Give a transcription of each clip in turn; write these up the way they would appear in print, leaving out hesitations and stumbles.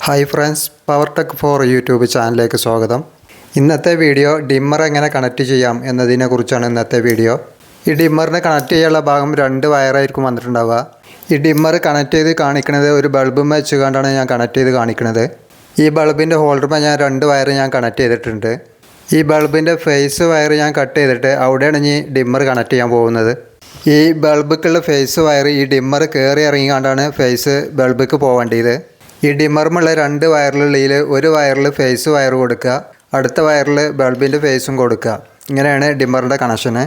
Hi friends, power tech four YouTube ചാനലിലേക്ക് സ്വാഗതം. ഇന്നത്തെ വീഡിയോ ഡിമ്മർ എങ്ങനെ കണക്ട് ചെയ്യാം എന്നതിനെ കുറിച്ചാണ് ഇന്നത്തെ വീഡിയോ. ഈ ഡിമ്മറിനെ കണക്ട് ചെയ്യാനുള്ള ഭാഗം 2 വയറായിരിക്കും വന്നിട്ടുണ്ടാവുക. ഈ ഡിമ്മർ കണക്ട് ചെയ്ത് കാണിക്കുന്നത് ഒരു ബൾബും വെച്ചുകൊണ്ടാണ് ഞാൻ കണക്ട് ചെയ്ത് കാണിക്കുന്നത്. ഈ ബൾബിൻ്റെ ഹോൾഡറുമ്പോൾ ഞാൻ 2 വയർ ഞാൻ കണക്ട് ചെയ്തിട്ടുണ്ട്. ഈ ബൾബിൻ്റെ ഫേസ് വയർ ഞാൻ കട്ട് ചെയ്തിട്ട് അവിടെയാണ് ഇനി ഡിമ്മർ കണക്ട് ചെയ്യാൻ പോകുന്നത്. ഈ ബൾബിക്കുള്ള ഫേസ് വയർ ഈ ഡിമ്മർ കയറി ഇറങ്ങിക്കൊണ്ടാണ് ഫേസ് ബൾബിക്ക് പോവേണ്ടത്. ഈ ഡിമ്മറുമുള്ള 2 വയറിലുള്ളിൽ ഒരു വയറിൽ ഫേസ് വയർ കൊടുക്കുക, അടുത്ത വയറിൽ ബൾബിൻ്റെ ഫേസും കൊടുക്കുക. ഇങ്ങനെയാണ് ഡിമ്മറിൻ്റെ കണക്ഷന്.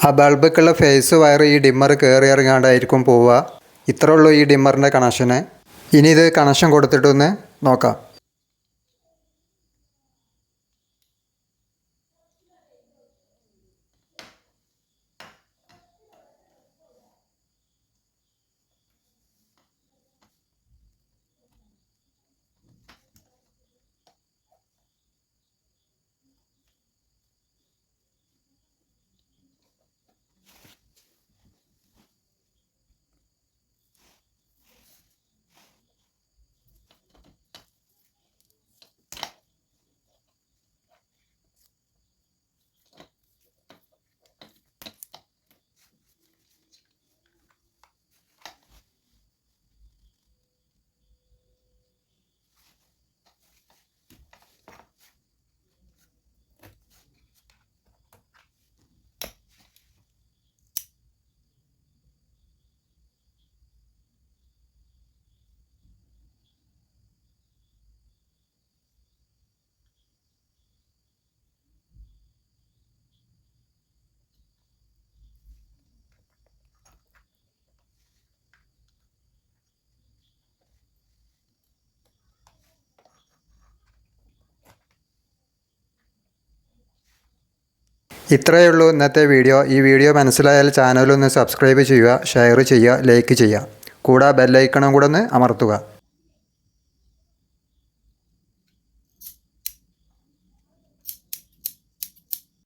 ആ ബൾബിക്കുള്ള ഫേസ് വയർ ഈ ഡിമ്മർ കയറി ഇറങ്ങാണ്ടായിരിക്കും പോവുക. ഇത്രേ ഉള്ളൂ ഈ ഡിമ്മറിൻ്റെ കണക്ഷന്. ഇനി ഇത് കണക്ഷൻ കൊടുത്തിട്ടൊന്ന് നോക്കാം. ഇത്രയേ ഉള്ളൂ ഇന്നത്തെ വീഡിയോ. ഈ വീഡിയോ മനസ്സിലായാൽ ചാനലൊന്ന് സബ്സ്ക്രൈബ് ചെയ്യുക, ഷെയർ ചെയ്യുക, ലൈക്ക് ചെയ്യുക. കൂടാതെ ബെല്ലൈക്കണും കൂടെ ഒന്ന് അമർത്തുക.